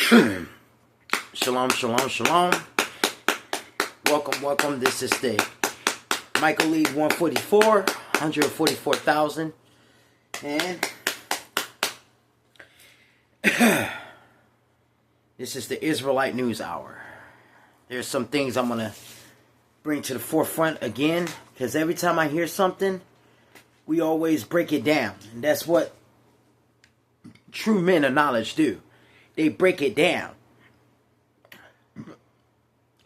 Shalom, shalom, shalom. Welcome. This is the Michael Lead 144,000. And this is the Israelite News Hour. There's some things I'm going to bring to the forefront again, because every time I hear something, we always break it down. And that's what true men of knowledge do. They break it down.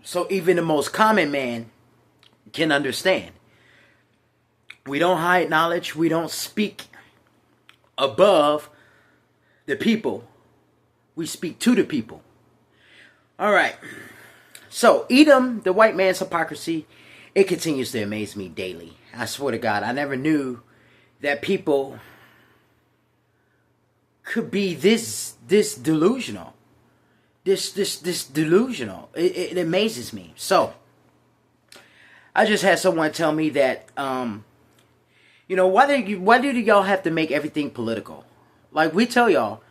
So even the most common man can understand. We don't hide knowledge. We don't speak above the people. We speak to the people. All right. So Edom, the white man's hypocrisy, it continues to amaze me daily. I swear to God, I never knew that people could be this delusional. This delusional. It amazes me. So I just had someone tell me that why do y'all have to make everything political? Like we tell y'all,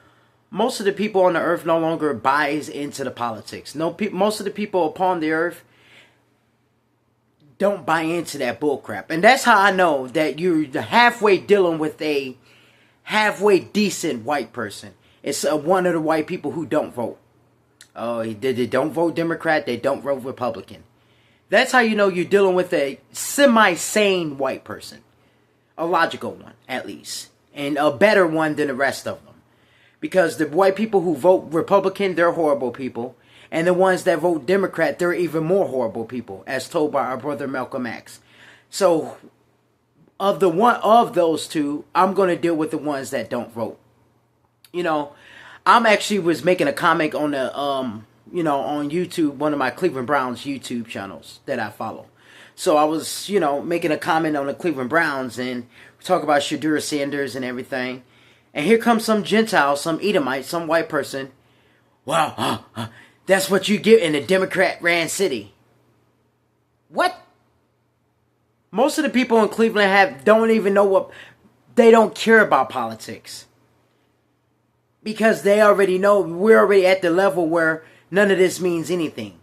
most of the people on the earth no longer buys into the politics. Most of the people upon the earth don't buy into that bullcrap. And that's how I know that you're halfway dealing with a halfway decent white person. It's one of the white people who don't vote. Oh, they don't vote Democrat. They don't vote Republican. That's how you know you're dealing with a semi-sane white person. A logical one, at least. And a better one than the rest of them. Because the white people who vote Republican, they're horrible people. And the ones that vote Democrat, they're even more horrible people, as told by our brother Malcolm X. So, of those two, I'm going to deal with the ones that don't vote. I'm actually was making a comment on the on YouTube, one of my Cleveland Browns YouTube channels that I follow. So I was, making a comment on the Cleveland Browns and talk about Shadur Sanders and everything. And here comes some Gentile, some Edomite, some white person. Wow, that's what you get in a Democrat-ran city. What? Most of the people in Cleveland don't even know they don't care about politics. Because they already know we're already at the level where none of this means anything.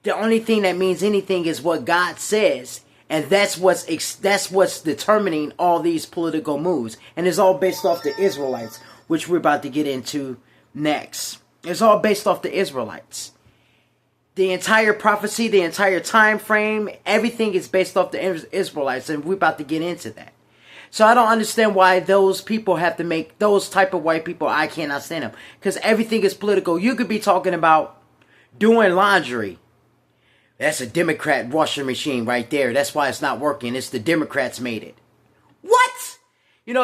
The only thing that means anything is what God says. And that's what's determining all these political moves. And it's all based off the Israelites, which we're about to get into next. It's all based off the Israelites. The entire prophecy, the entire time frame, everything is based off the Israelites. And we're about to get into that. So I don't understand why those people have to make those type of white people. I cannot stand them. Because everything is political. You could be talking about doing laundry. That's a Democrat washing machine right there. That's why it's not working. It's the Democrats made it. What?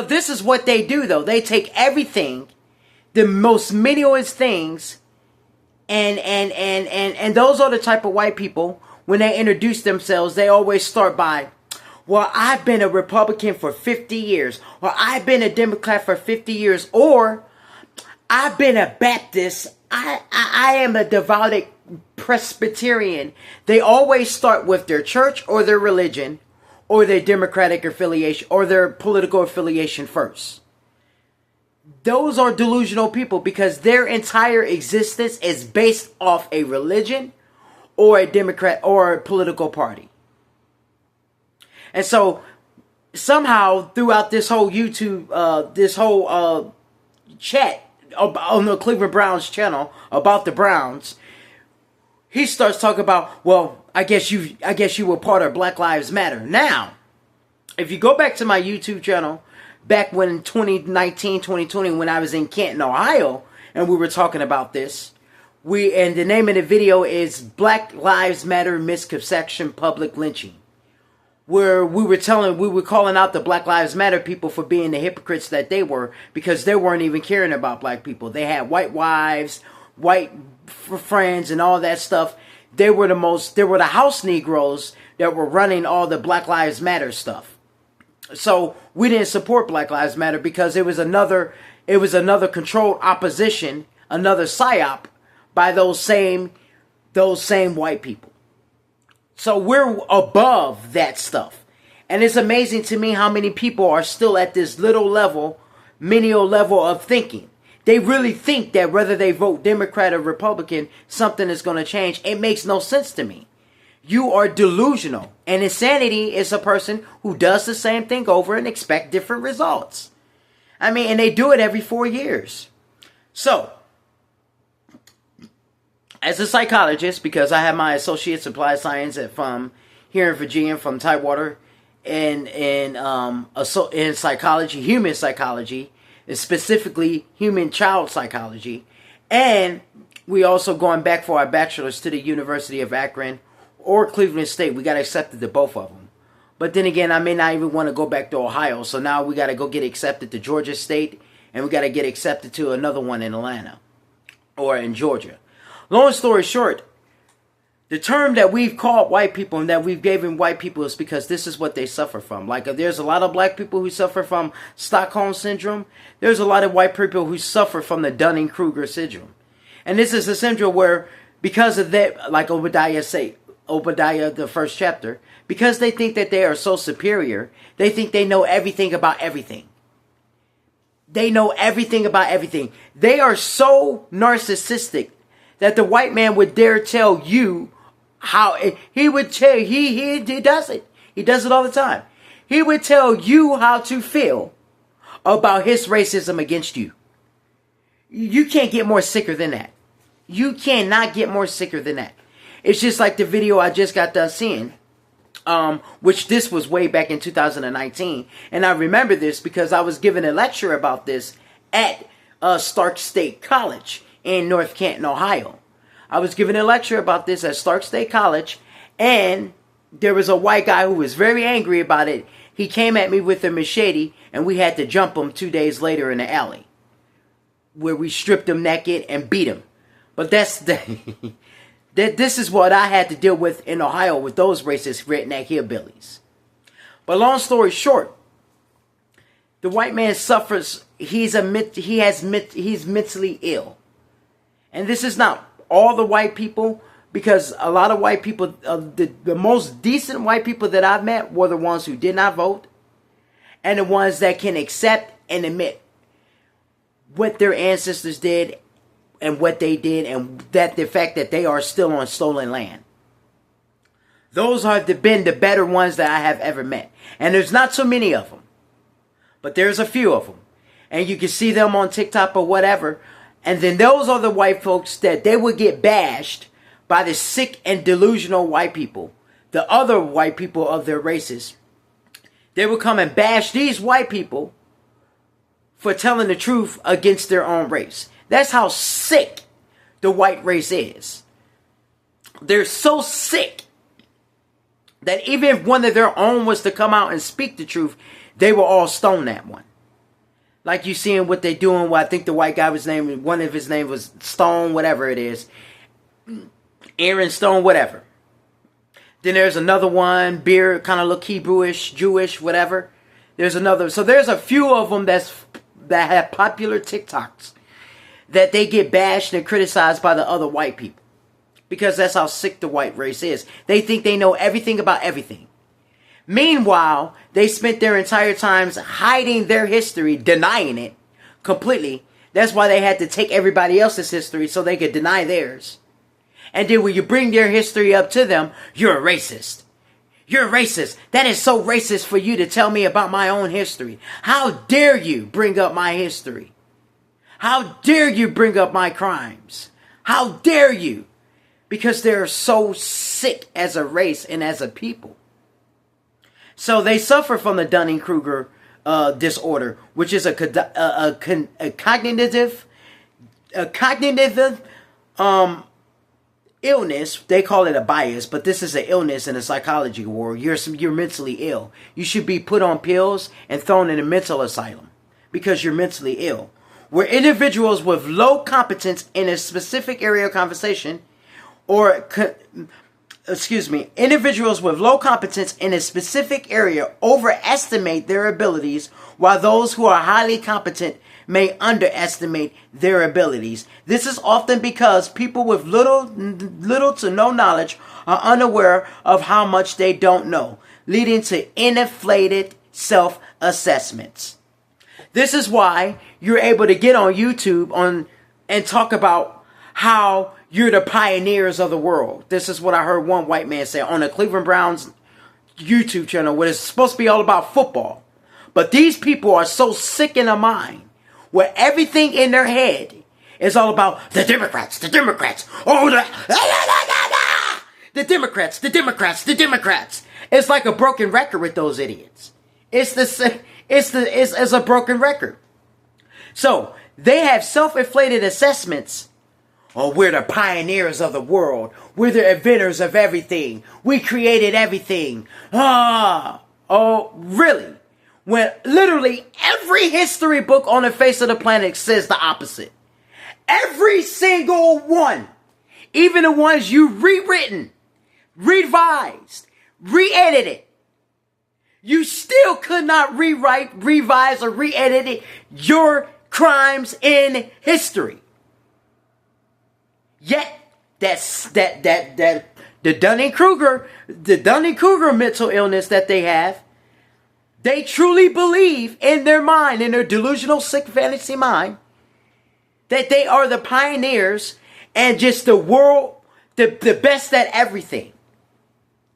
This is what they do though. They take everything, the most menialist things, and those are the type of white people, when they introduce themselves, they always start by, well, I've been a Republican for 50 years. Or I've been a Democrat for 50 years. Or I've been a Baptist. I am a devout Presbyterian. They always start with their church or their religion or their Democratic affiliation or their political affiliation first. Those are delusional people because their entire existence is based off a religion or a Democrat or a political party. And so, somehow, throughout this whole YouTube, chat on the Cleveland Browns channel about the Browns, he starts talking about, well, I guess you were part of Black Lives Matter. Now, if you go back to my YouTube channel, back when 2019, 2020, when I was in Canton, Ohio, and we were talking about this, and the name of the video is Black Lives Matter Misconception Public Lynching. Where we were calling out the Black Lives Matter people for being the hypocrites that they were, because they weren't even caring about black people. They had white wives, white friends, and all that stuff. They were the house Negroes that were running all the Black Lives Matter stuff. So we didn't support Black Lives Matter because it was another controlled opposition, another psyop by those same white people. So we're above that stuff. And it's amazing to me how many people are still at this little level, menial level of thinking. they really think that whether they vote Democrat or Republican, something is going to change. It makes no sense to me. You are delusional. And insanity is a person who does the same thing over and expect different results. I mean, and they do it every 4 years. So, as a psychologist, because I have my associate's applied science from here in Virginia, from Tidewater, in psychology, human psychology, and specifically human child psychology, and we also going back for our bachelor's to the University of Akron or Cleveland State. We got accepted to both of them. But then again, I may not even want to go back to Ohio, so now we got to go get accepted to Georgia State, and we got to get accepted to another one in Atlanta or in Georgia. Long story short, the term that we've called white people and that we've given white people is because this is what they suffer from. Like, if there's a lot of black people who suffer from Stockholm Syndrome, there's a lot of white people who suffer from the Dunning-Kruger Syndrome. And this is a syndrome where, because of that, like Obadiah, the first chapter, because they think that they are so superior, they think they know everything about everything. They know everything about everything. They are so narcissistic that the white man would dare tell you how he would tell he does it. He does it all the time. He would tell you how to feel about his racism against you. You can't get more sicker than that. You cannot get more sicker than that. It's just like the video I just got done seeing, which this was way back in 2019. And I remember this because I was giving a lecture about this at Stark State College in North Canton, Ohio. I was giving a lecture about this at Stark State College, and there was a white guy who was very angry about it. He came at me with a machete, and we had to jump him 2 days later in the alley, where we stripped him naked and beat him. But this is what I had to deal with in Ohio with those racist redneck hillbillies. But long story short, the white man suffers. He's mentally ill. And this is not all the white people, because a lot of white people, the most decent white people that I've met were the ones who did not vote, and the ones that can accept and admit what their ancestors did and what they did, and that the fact that they are still on stolen land. Those have been the better ones that I have ever met. And there's not so many of them, but there's a few of them. And you can see them on TikTok or whatever. And then those are the white folks that they would get bashed by the sick and delusional white people, the other white people of their races. They would come and bash these white people for telling the truth against their own race. That's how sick the white race is. They're so sick that even if one of their own was to come out and speak the truth, they will all stone that one. Like you seeing what they're doing. Well, I think the white guy was named, one of his name was Stone, whatever it is. Aaron Stone, whatever. Then there's another one, beard, kind of look Hebrewish, Jewish, whatever. There's another. So there's a few of them that have popular TikToks that they get bashed and criticized by the other white people. Because that's how sick the white race is. They think they know everything about everything. Meanwhile, they spent their entire times hiding their history, denying it completely. That's why they had to take everybody else's history so they could deny theirs. And then when you bring their history up to them, you're a racist. You're a racist. That is so racist for you to tell me about my own history. How dare you bring up my history? How dare you bring up my crimes? How dare you? Because they're so sick as a race and as a people. So they suffer from the Dunning-Kruger disorder, which is a cognitive illness. They call it a bias, but this is an illness in the psychology world. You're mentally ill. You should be put on pills and thrown in a mental asylum because you're mentally ill. Where individuals with low competence in a specific area of conversation, individuals with low competence in a specific area overestimate their abilities, while those who are highly competent may underestimate their abilities. This is often because people with little to no knowledge are unaware of how much they don't know, leading to inflated self-assessments. This is why you're able to get on YouTube and talk about how you're the pioneers of the world. This is what I heard one white man say on the Cleveland Browns YouTube channel, where it's supposed to be all about football. But these people are so sick in their mind, where everything in their head is all about the Democrats, the Democrats. Oh, the Democrats, the Democrats, the Democrats. It's like a broken record with those idiots. It's a broken record. So they have self-inflated assessments. Oh, we're the pioneers of the world. We're the inventors of everything. We created everything. Oh, really? When literally every history book on the face of the planet says the opposite. Every single one. Even the ones you've rewritten, revised, re-edited. You still could not rewrite, revise, or re-edit your crimes in history. Yet, the Dunning-Kruger mental illness that they have, they truly believe in their mind, in their delusional, sick fantasy mind, that they are the pioneers and just the world, the best at everything.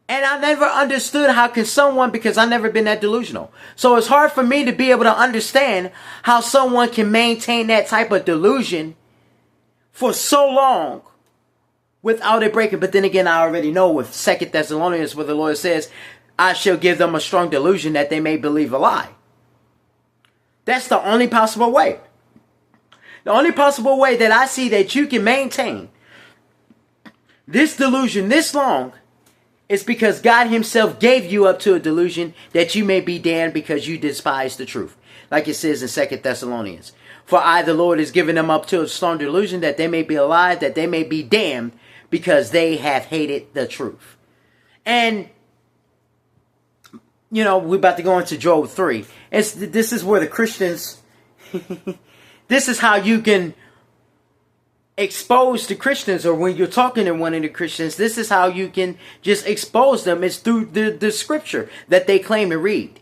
And I never understood how can someone, because I've never been that delusional. So it's hard for me to be able to understand how someone can maintain that type of delusion for so long without it breaking. But then again, I already know with 2 Thessalonians where the Lord says, I shall give them a strong delusion that they may believe a lie. That's the only possible way. The only possible way that I see that you can maintain this delusion this long is because God himself gave you up to a delusion that you may be damned because you despise the truth. Like it says in 2 Thessalonians. For I, the Lord, is giving them up to a strong delusion that they may be alive, that they may be damned because they have hated the truth. And, you know, we're about to go into Job 3. This is where the Christians, this is how you can expose the Christians, or when you're talking to one of the Christians, this is how you can just expose them. It's through the scripture that they claim to read.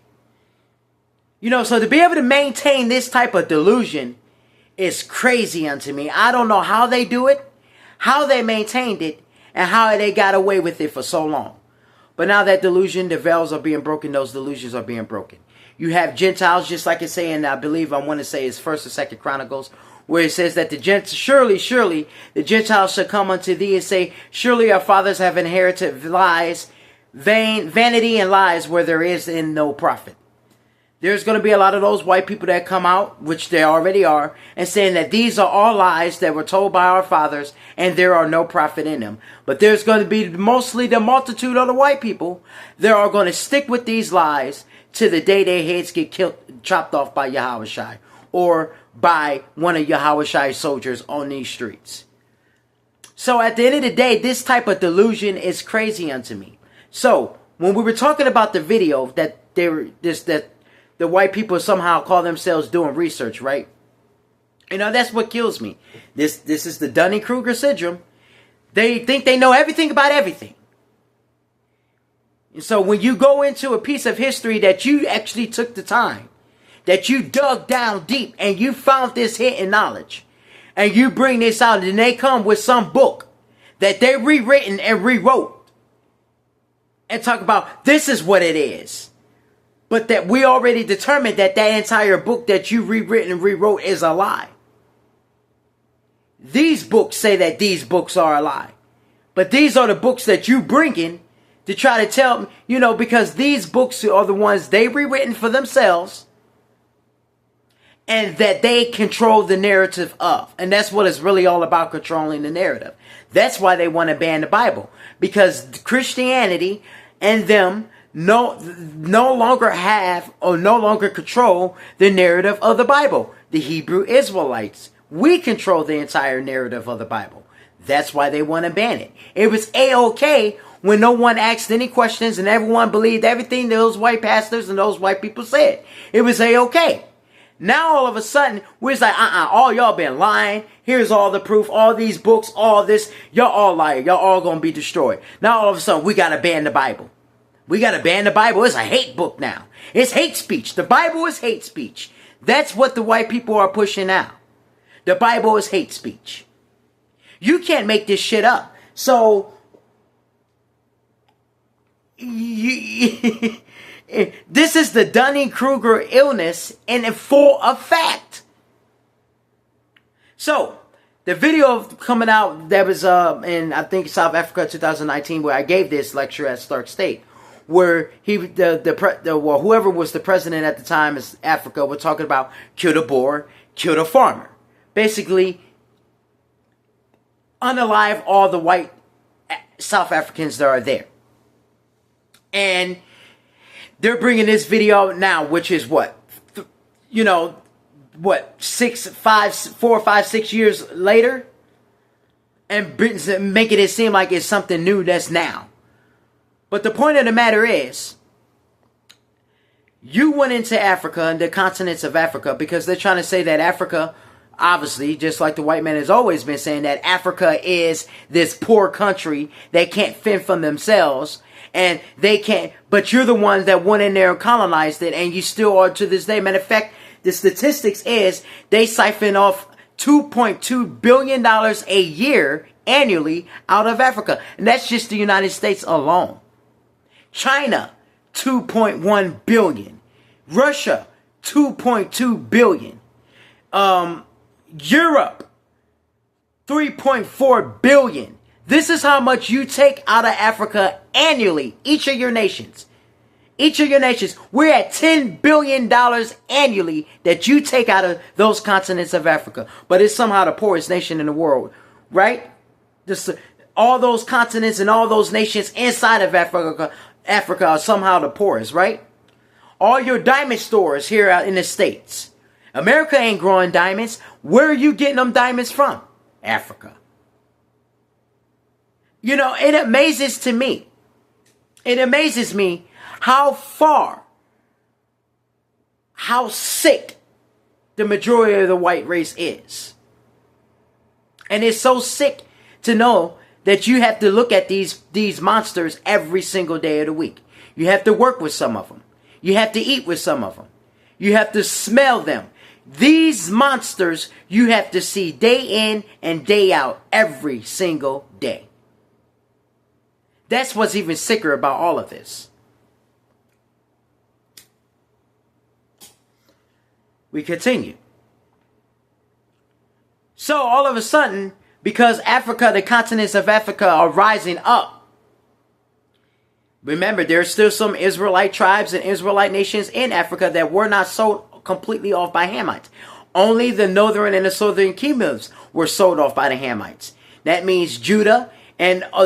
You know, so to be able to maintain this type of delusion is crazy unto me. I don't know how they do it, how they maintained it, and how they got away with it for so long. But now that delusion, the veils are being broken, those delusions are being broken. You have Gentiles, just like it's saying, I believe I want to say it's 1st or 2nd Chronicles, where it says that surely the Gentiles shall come unto thee and say, surely our fathers have inherited lies, vanity and lies where there is in no profit. There's going to be a lot of those white people that come out, which they already are, and saying that these are all lies that were told by our fathers and there are no profit in them. But there's going to be mostly the multitude of the white people that are going to stick with these lies to the day their heads get chopped off by Yahushua or by one of Yahushua's soldiers on these streets. So at the end of the day, this type of delusion is crazy unto me. So when we were talking about the video that the white people somehow call themselves doing research, right? You know, that's what kills me. This is the Dunning-Kruger syndrome. They think they know everything about everything. And so when you go into a piece of history that you actually took the time, that you dug down deep and you found this hidden knowledge, and you bring this out, and they come with some book that they rewritten and rewrote and talk about this is what it is. But that we already determined that entire book that you rewritten and rewrote is a lie. These books say that these books are a lie. But these are the books that you bring in to try to tell, you know, because these books are the ones they rewritten for themselves and that they control the narrative of. And that's what it's really all about, controlling the narrative. That's why they want to ban the Bible. Because Christianity and them no longer have or no longer control the narrative of the Bible. The Hebrew Israelites, we control the entire narrative of the Bible. That's why they want to ban it. It was A-OK when no one asked any questions and everyone believed everything those white pastors and those white people said. It was A-OK. Now all of a sudden, we're like, all y'all been lying. Here's all the proof, all these books, all this. Y'all all liar. Y'all all gonna be destroyed. Now all of a sudden, we gotta ban the Bible. We gotta ban the Bible. It's a hate book now. It's hate speech. The Bible is hate speech. That's what the white people are pushing now. The Bible is hate speech. You can't make this shit up. So, this is the Dunning-Kruger illness in full effect. So, the video coming out that was in, I think, South Africa 2019, where I gave this lecture at Stark State, where whoever was the president at the time in Africa was talking about kill the boer, kill the farmer. Basically, unalive all the white South Africans that are there. And they're bringing this video out now, which is what? 4, 5, 6 years later? And making it seem like it's something new that's now. But the point of the matter is, you went into Africa and the continents of Africa because they're trying to say that Africa, obviously, just like the white man has always been saying, that Africa is this poor country that can't fend for themselves. And they can't, but you're the ones that went in there and colonized it, and you still are to this day. Matter of fact, the statistics is they siphon off $2.2 billion a year annually out of Africa. And that's just the United States alone. China, 2.1 billion. Russia, 2.2 billion. Europe, 3.4 billion. This is how much you take out of Africa annually, each of your nations. Each of your nations. We're at $10 billion annually that you take out of those continents of Africa. But it's somehow the poorest nation in the world, right? All those continents and all those nations inside of Africa are somehow the poorest, right? All your diamond stores here out in the States. America ain't growing diamonds. Where are you getting them diamonds from? Africa. It amazes me how sick the majority of the white race is. And it's so sick to know that you have to look at these monsters every single day of the week. You have to work with some of them. You have to eat with some of them. You have to smell them. These monsters you have to see day in and day out every single day. That's what's even sicker about all of this. We continue. So all of a sudden, because Africa, the continents of Africa are rising up. Remember, there's still some Israelite tribes and Israelite nations in Africa that were not sold completely off by Hamites. Only the northern and the southern kingdoms were sold off by the Hamites. That means Judah and